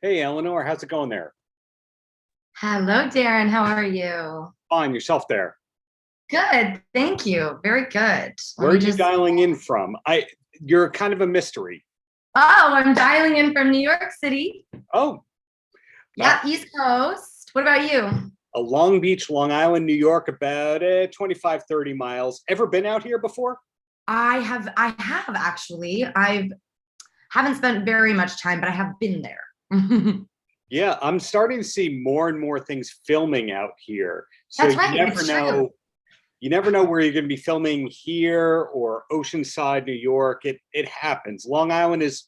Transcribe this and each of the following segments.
Hey, Eleanor, how's it going there? Hello, Darren. How are you? Fine, yourself there. Good. Thank you. Very good. Let Where are me you just. dialing in from? You're kind of a mystery. Oh, I'm dialing in from New York City. Oh, uh, Yeah, East Coast. What about you? Long Beach, Long Island, New York, about 25, 30 miles. Ever been out here before? I have actually. I haven't spent very much time, but I have been there. Yeah, I'm starting to see more and more things filming out here. So That's right. It's true. you never know where you're going to be filming here or Oceanside, New York. It happens. Long Island is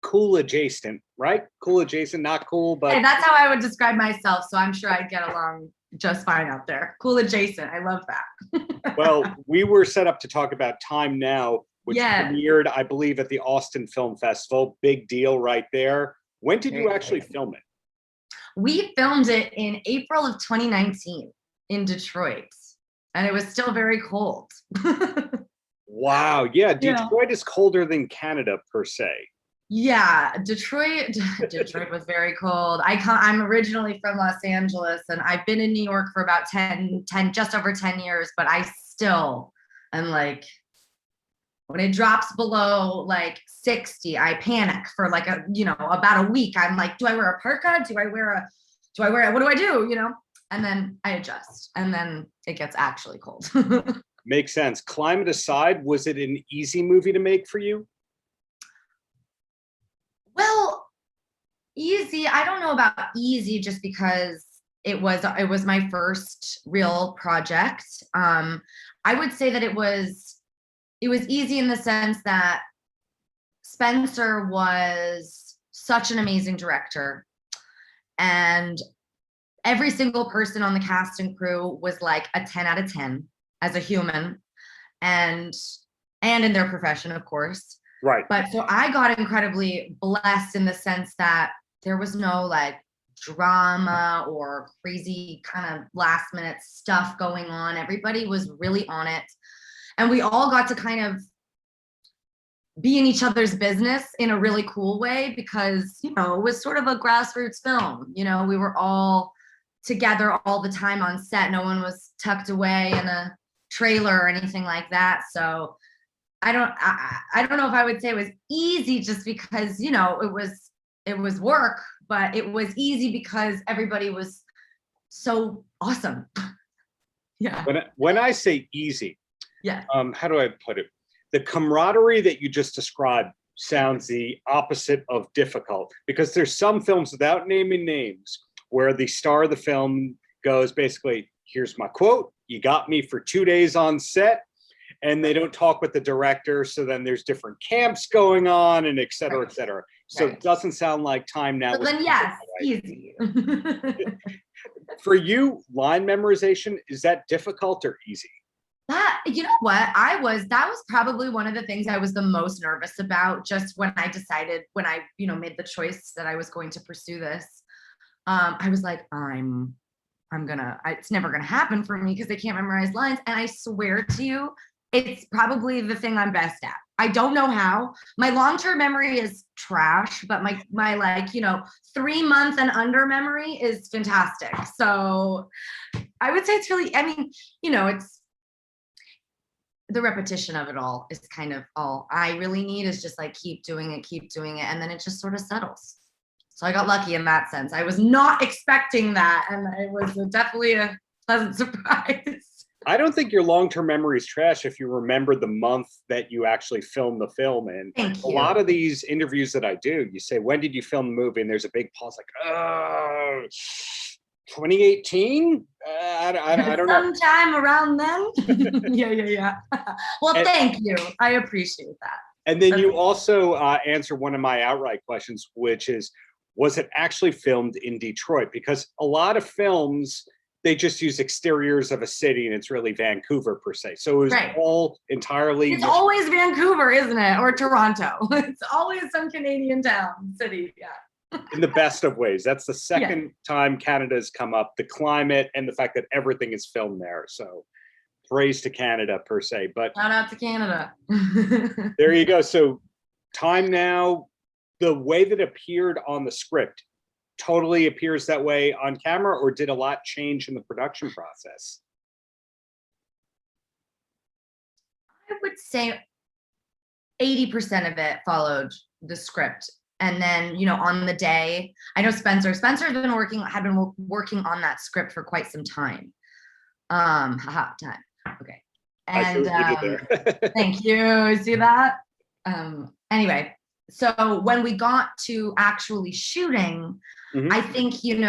cool adjacent, right? Cool adjacent, not cool, Hey, but that's how I would describe myself. So I'm sure I'd get along just fine out there. Cool adjacent. I love that. well, we were set up to talk about Time Now, which Yeah. premiered, I believe, at the Austin Film Festival. Big deal right there. When did you Very actually exciting. film it? We filmed it in April of 2019 in Detroit, and it was still very cold. Wow. Yeah, Yeah. Detroit is colder than Canada per se. Yeah, Detroit was very cold. I'm originally from Los Angeles, and I've been in New York for about 10, just over 10 years, but I still am like, when it drops below like 60, I panic for like about a week. I'm like, do I wear a parka? What do I do? And then I adjust, and then it gets actually cold. Makes sense. Climate aside, was it an easy movie to make for you? Well, easy. I don't know about easy just because it was my first real project. I would say that it was easy in the sense that Spencer was such an amazing director, and every single person on the cast and crew was like a 10 out of 10 as a human, and in their profession, of course. Right. But so I got incredibly blessed in the sense that there was no like drama or crazy kind of last minute stuff going on. Everybody was really on it. And we all got to kind of be in each other's business in a really cool way because, it was sort of a grassroots film. We were all together all the time on set. No one was tucked away in a trailer or anything like that. So I don't know if I would say it was easy just because, it was work, but it was easy because everybody was so awesome. Yeah. When I say easy, Yeah. how do I put it? The camaraderie that you just described sounds the opposite of difficult because there's some films, without naming names, where the star of the film goes basically, here's my quote, you got me for 2 days on set, and they don't talk with the director. So then there's different camps going on and et cetera, et cetera. So Right. it doesn't sound like Time Now. But then yes, easy. For you, line memorization, is that difficult or easy? That, what that was probably one of the things I was the most nervous about just when I made the choice that I was going to pursue this. I was like, it's never gonna happen for me because I can't memorize lines. And I swear to you, it's probably the thing I'm best at. I don't know how. My long-term memory is trash, but my like, 3-month and under memory is fantastic. So I would say it's really, it's the repetition of it all is kind of all I really need is just like keep doing it, and then it just sort of settles. So I got lucky in that sense. I was not expecting that, and it was definitely a pleasant surprise. I don't think your long-term memory is trash if you remember the month that you actually filmed the film in. Thank A you. lot of these interviews that I do, you say, when did you film the movie? And there's a big pause like, 2018? I don't know. Sometime around then. Yeah. Well, thank you. I appreciate that. And then you also answer one of my outright questions, which is, was it actually filmed in Detroit? Because a lot of films, they just use exteriors of a city and it's really Vancouver per se. So it was Right. all entirely. It's always Vancouver, isn't it? Or Toronto. It's always some Canadian town, city. Yeah. In the best of ways. That's the second time Canada has come up, the climate and the fact that everything is filmed there. So praise to Canada per se. But shout out to Canada. there you go. So Time Now, the way that appeared on the script, totally appears that way on camera, or did a lot change in the production process? I would say 80% of it followed the script. And then, on the day, I know Spencer's been working on that script for quite some time. Time. Okay. And thank you. See that? Anyway, so when we got to actually shooting, I think, in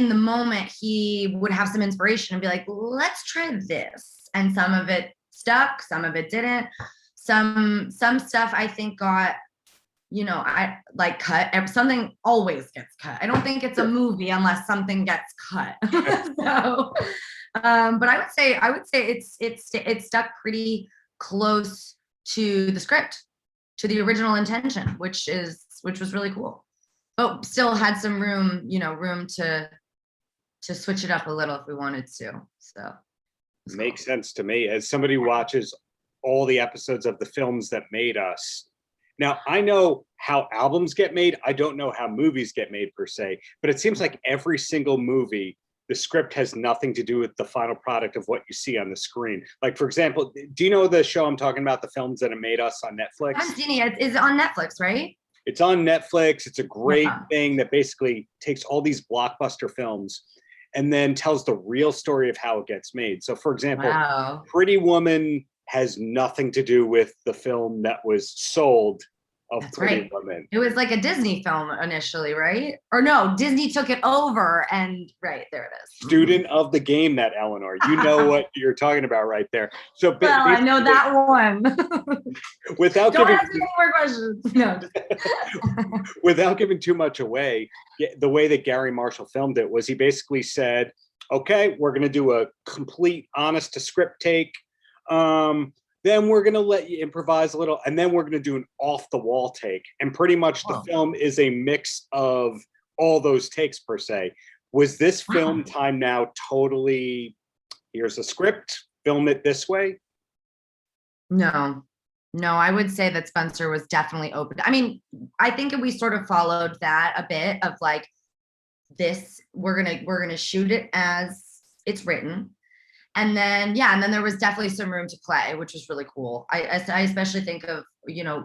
the moment he would have some inspiration and be like, let's try this. And some of it stuck, some of it didn't. Some stuff I think got, I like cut. Something always gets cut. I don't think it's a movie unless something gets cut. So, but I would say it's stuck pretty close to the script, to the original intention, which was really cool. But still had some room to switch it up a little if we wanted to. So makes sense to me as somebody who watches all the episodes of the films that made us. Now, I know how albums get made. I don't know how movies get made per se, but it seems like every single movie, the script has nothing to do with the final product of what you see on the screen. Like, for example, do you know the show I'm talking about, the films that have made us on Netflix? I'm seeing it. It's on Netflix, right? It's on Netflix. It's a great thing that basically takes all these blockbuster films and then tells the real story of how it gets made. So, for example, Pretty Woman has nothing to do with the film that was sold of That's Pretty right. Woman. It was like a Disney film initially, right? Or no, Disney took it over and right, there it is. Student of the game, that Eleanor. You know what you're talking about right there. So well, I know that one. Without Don't giving ask me any more questions. No. Without giving too much away, the way that Gary Marshall filmed it was he basically said, okay, we're going to do a complete honest to script take. Then we're going to let you improvise a little, and then we're going to do an off-the-wall take. And pretty much the film is a mix of all those takes, per se. Was this film time now totally, here's a script, film it this way? No, I would say that Spencer was definitely open. I mean, I think we sort of followed that a bit of like, this, we're gonna shoot it as it's written. And then there was definitely some room to play, which was really cool. I especially think of,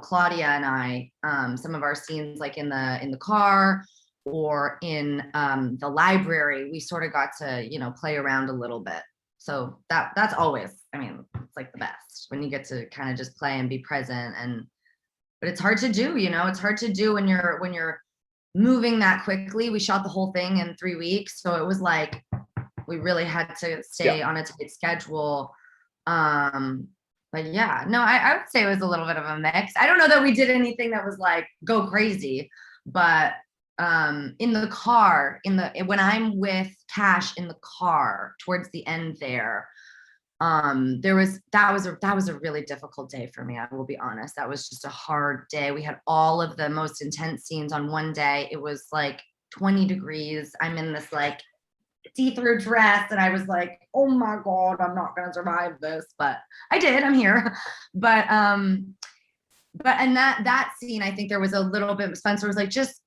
Claudia and I, some of our scenes like in the car or in the library, we sort of got to, play around a little bit. So that's always, it's like the best when you get to kind of just play and be present. But it's hard to do, it's hard to do when you're moving that quickly. We shot the whole thing in 3 weeks. So it was like, we really had to stay on a tight schedule. But yeah, no, I would say it was a little bit of a mix. I don't know that we did anything that was like go crazy, but in the car, when I'm with Cash in the car towards the end there, that was a really difficult day for me. I will be honest. That was just a hard day. We had all of the most intense scenes on one day. It was like 20 degrees. I'm in this like see-through dress and I was like, oh my god, I'm not gonna survive this, but I did. I'm here. But and that scene, I think there was a little bit, Spencer was like, just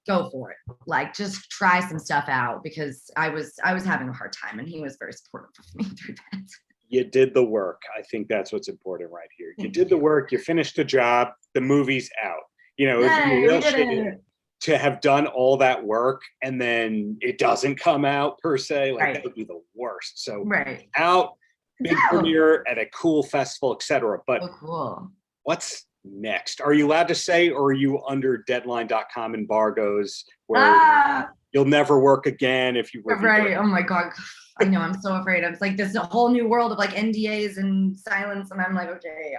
go for it, like just try some stuff out, because I was having a hard time and he was very supportive of me through that. You did the work. I think that's what's important right here. You did the work, you finished the job, the movie's out. It was a real shame to have done all that work and then it doesn't come out per se, like that would be the worst. So out, big premiere at a cool festival, etc. But cool. What's next? Are you allowed to say, or are you under deadline.com embargoes where you'll never work again if you oh my god, I know, I'm so afraid. It's like this whole new world of like NDAs and silence, and I'm like, okay,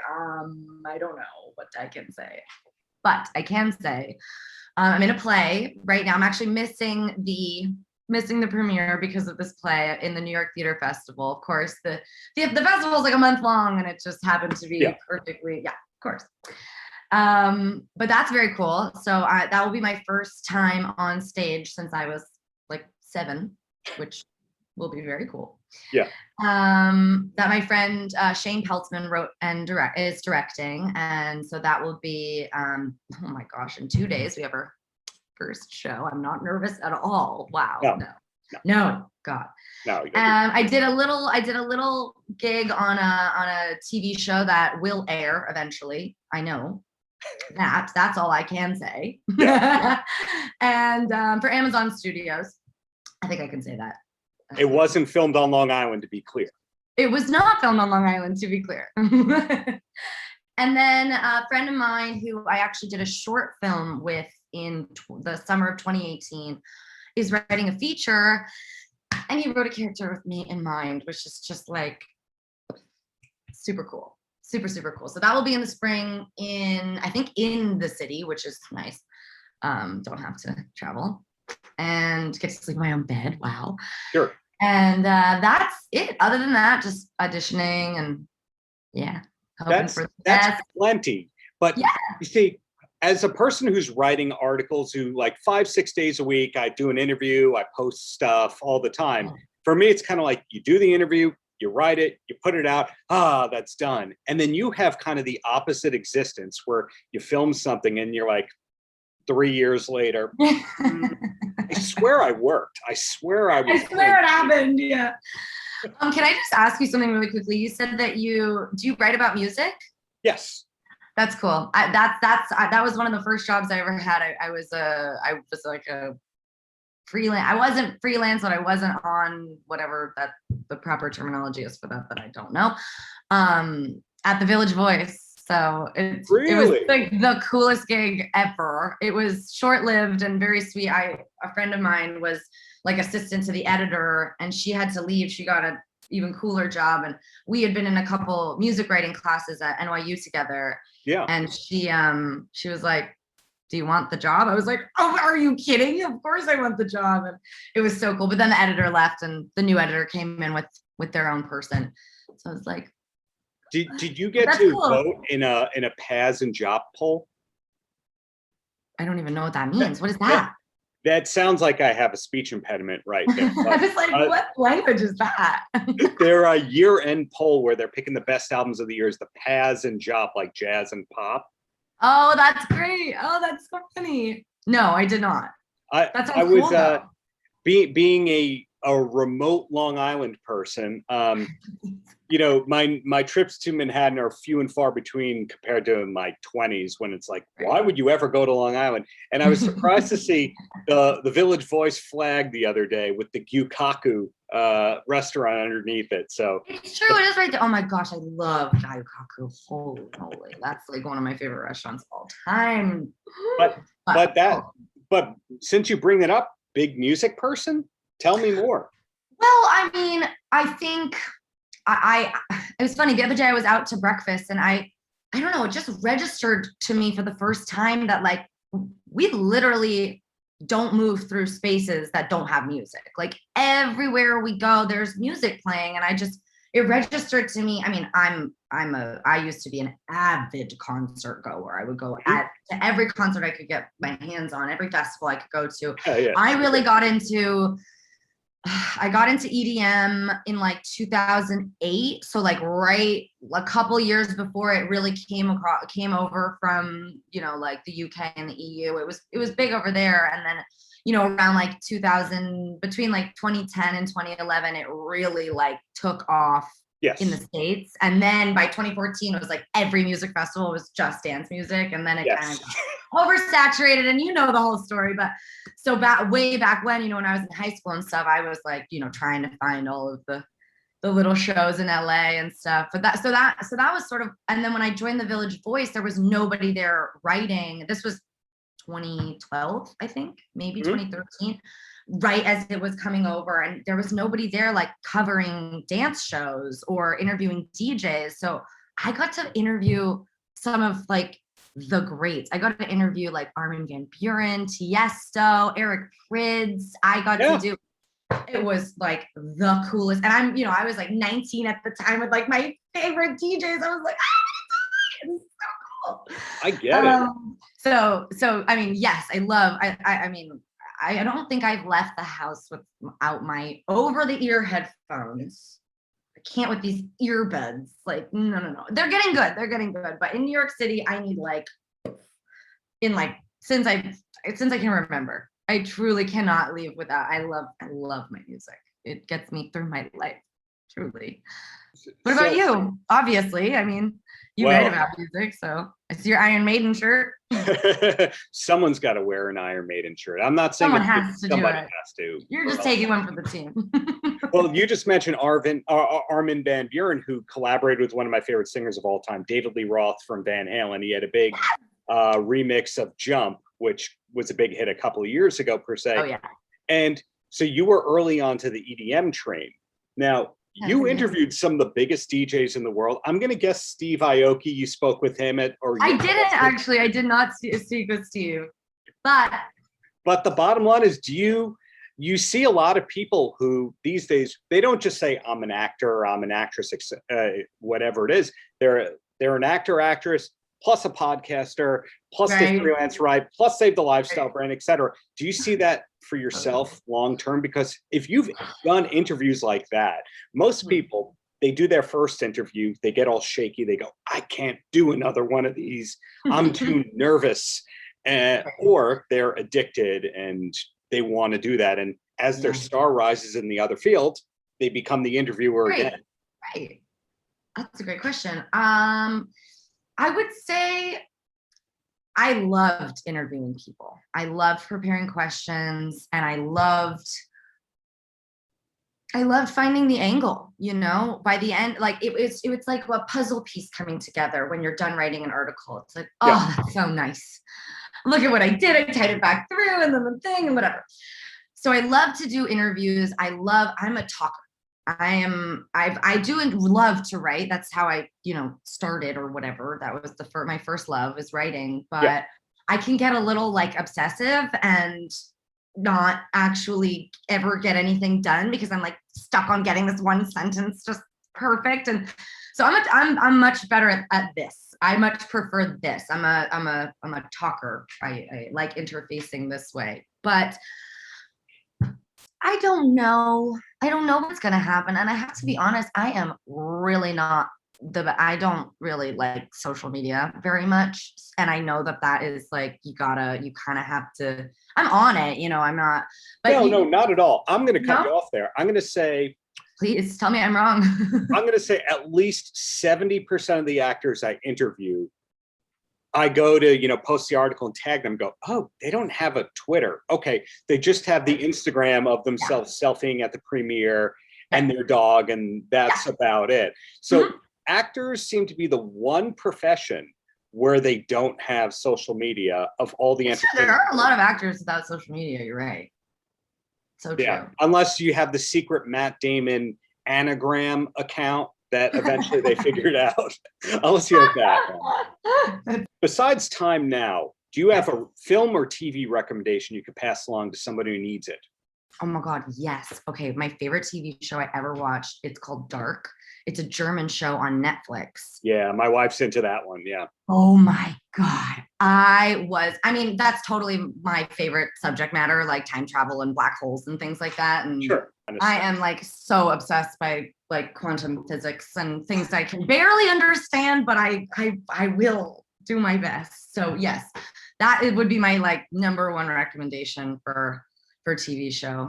I don't know what I can say, but I can say I'm in a play right now. I'm actually missing the premiere because of this play in the New York Theater Festival. Of course, the festival is like a month long, and it just happened to be perfectly, of course. But that's very cool. So that will be my first time on stage since I was like 7, which will be very cool. Yeah. That my friend Shane Peltzman wrote and is directing, and so that will be oh my gosh, in 2 days we have our first show. I'm not nervous at all. Wow. No. No, God. No. I did a little gig on a TV show that will air eventually. I know that's all I can say. Yeah. And for Amazon Studios, I think I can say that. It wasn't filmed on Long Island, to be clear. It was not filmed on Long Island, to be clear. And then a friend of mine who I actually did a short film with in the summer of 2018 is writing a feature, and he wrote a character with me in mind, which is just like super cool. Super cool. So that will be in the spring I think in the city, which is nice. Don't have to travel and get to sleep in my own bed. Wow. Sure. And that's it. Other than that, just auditioning and yeah. That's plenty. But yeah. You see, as a person who's writing articles, who like 5-6 days a week, I do an interview, I post stuff all the time. For me, it's kind of like you do the interview, you write it, you put it out, that's done. And then you have kind of the opposite existence where you film something and you're like 3 years later, I swear I worked. I swear it happened. Yeah. Can I just ask you something really quickly? You said that do you write about music? Yes. That's cool. That was one of the first jobs I ever had. I was like a freelance. I wasn't freelance, but I wasn't on whatever that the proper terminology is for that I don't know. At the Village Voice. So it was like the coolest gig ever. It was short-lived and very sweet. A friend of mine was like assistant to the editor, and she had to leave. She got an even cooler job, and we had been in a couple music writing classes at NYU together. Yeah. And she was like, "Do you want the job?" I was like, "Oh, are you kidding? Of course I want the job." And it was so cool. But then the editor left, and the new editor came in with their own person. So I was like, Did you get to vote in a Paz and Jop poll? I don't even know what that means. What is that? That sounds like I have a speech impediment right there. I was like, what language is that? They're a year-end poll where they're picking the best albums of the years, the Paz and Jop, like jazz and pop. Oh, that's great. Oh, that's so funny. No, I did not. That's I was cool, being a remote Long Island person. You know, my trips to Manhattan are few and far between compared to my 20s, when it's like, why would you ever go to Long Island? And I was surprised to see the Village Voice flag the other day with the Gyukaku restaurant underneath it. So it's true, it is right there. Oh my gosh, I love Gyukaku. Holy moly, that's like one of my favorite restaurants of all time. But since you bring it up, big music person, tell me more. Well, I mean, I think it was funny. The other day I was out to breakfast, and I don't know, it just registered to me for the first time that like we literally don't move through spaces that don't have music. Like everywhere we go, there's music playing, and it registered to me. I mean, I used to be an avid concert goer. I would go to every concert I could get my hands on, every festival I could go to. Yeah. I really got into EDM in like 2008. So like right a couple years before it really came over from, you know, like the UK and the EU. It was big over there. And then, you know, around like 2000, between like 2010 and 2011, it really like took off. Yes. In the States. And then by 2014, it was like every music festival was just dance music. And then it kind of got oversaturated, and you know the whole story. But so way back when, you know, when I was in high school and stuff, I was like, you know, trying to find all of the little shows in LA and stuff. But that was sort of, and then when I joined the Village Voice, there was nobody there writing. This was 2012, I think, maybe 2013. Right as it was coming over, and there was nobody there like covering dance shows or interviewing DJs. So I got to interview some of like the greats. I got to interview like Armin van Buuren, Tiesto, Eric Prydz. I got to do, it was like the coolest. And I was like 19 at the time with like my favorite DJs. I was like, it's so cool. I get it. So I mean, yes, I mean, I don't think I've left the house without my over-the-ear headphones. I can't with these earbuds. Like, no. They're getting good. But in New York City, I need like, since I since I can remember. I truly cannot leave without. I love my music. It gets me through my life, truly. What about you? Obviously, I mean, you write about music, so I see your Iron Maiden shirt. Someone's got to wear an Iron Maiden shirt. I'm not saying somebody has to. You're just taking one for the team. Well, you just mentioned Armin van Buuren, who collaborated with one of my favorite singers of all time, David Lee Roth from Van Halen. He had a big remix of Jump, which was a big hit a couple of years ago, per se. Oh, yeah. And so you were early on to the EDM train. Now, you interviewed some of the biggest DJs in the world. I'm going to guess Steve Aoki. You spoke with him I didn't actually. I did not speak with Steve. But the bottom line is, you see a lot of people who these days, they don't just say, I'm an actor or I'm an actress, whatever it is. They're an actor, actress, plus a podcaster, plus they freelance write, plus save the lifestyle brand, etc. Do you see that for yourself long term? Because if you've done interviews like that, most people, they do their first interview, they get all shaky, they go, I can't do another one of these, I'm too nervous, or they're addicted and they want to do that, and as their star rises in the other field, they become the interviewer again. Right, that's a great question. I would say I loved interviewing people. I loved preparing questions, and I loved finding the angle, by the end, like it was like a puzzle piece coming together when you're done writing an article. It's like, that's so nice. Look at what I did. I tied it back through and then the thing and whatever. So I love to do interviews. I'm a talker. I do love to write. That's how I, started or whatever. That was my first love is writing, but I can get a little like obsessive and not actually ever get anything done because I'm like stuck on getting this one sentence just perfect. And so I'm much better at this. I much prefer this. I'm a talker. I like interfacing this way, but I don't know what's going to happen. And I have to be honest, I am really not I don't really like social media very much. And I know that is like, you kind of have to, I'm on it, I'm not. But no, not at all. I'm going to cut you off there. I'm going to say, please tell me I'm wrong. I'm going to say at least 70% of the actors I interview, I go to, post the article and tag them, go, oh, they don't have a Twitter. Okay. They just have the Instagram of themselves selfieing at the premiere and their dog, and that's about it. So actors seem to be the one profession where they don't have social media of all the entertainment. There are a lot of actors without social media. You're right. So true. Yeah, unless you have the secret Matt Damon anagram account that eventually they figured out. Unless you have that. Besides Time Now, do you have a film or TV recommendation you could pass along to somebody who needs it? Oh my God, yes. Okay, my favorite TV show I ever watched, it's called Dark. It's a German show on Netflix. Yeah, my wife's into that one, yeah. Oh my God. That's totally my favorite subject matter, like time travel and black holes and things like that. And sure. I am like so obsessed by like quantum physics and things I can barely understand, but I will do my best. So yes, it would be my like number one recommendation for TV show.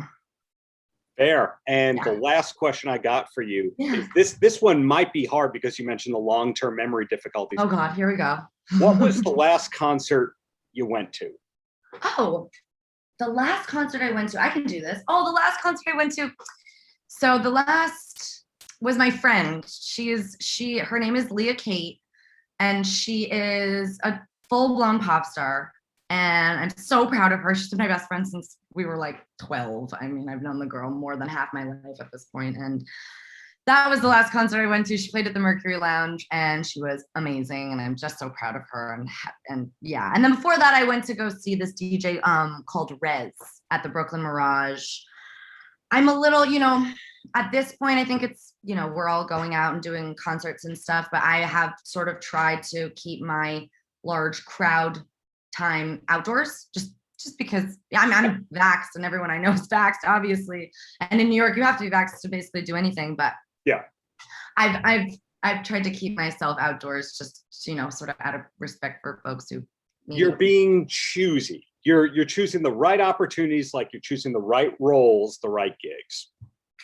Fair. And the last question I got for you is this one might be hard because you mentioned the long-term memory difficulties. Oh God, here we go. What was the last concert you went to? Oh, the last concert I went to, I can do this. Oh, the last concert I went to. So the last was my friend. Her name is Leah Kate, and she is a full-blown pop star. And I'm so proud of her. She's been my best friend since we were like 12. I mean, I've known the girl more than half my life at this point. And that was the last concert I went to. She played at the Mercury Lounge and she was amazing. And I'm just so proud of her. And yeah. And then before that, I went to go see this DJ called Rez at the Brooklyn Mirage. I'm a little, at this point, I think it's, we're all going out and doing concerts and stuff, but I have sort of tried to keep my large crowd time outdoors, just because I'm vaxxed and everyone I know is vaxxed, obviously. And in New York, you have to be vaxxed to basically do anything. But yeah, I've tried to keep myself outdoors, just sort of out of respect for folks who. You're being choosy. you're choosing the right opportunities, like you're choosing the right roles, the right gigs.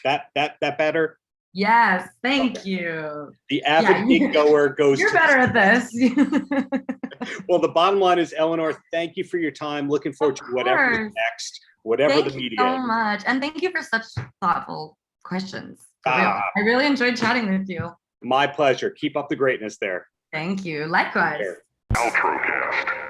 That better? Yes, thank you. The avid gig goer goes. You're better at this. Well, the bottom line is, Eleanor, thank you for your time. Looking forward to whatever is next, whatever thank the media. Thank you so much, and thank you for such thoughtful questions. I really enjoyed chatting with you. My pleasure. Keep up the greatness there. Thank you. Likewise. Paltrocast.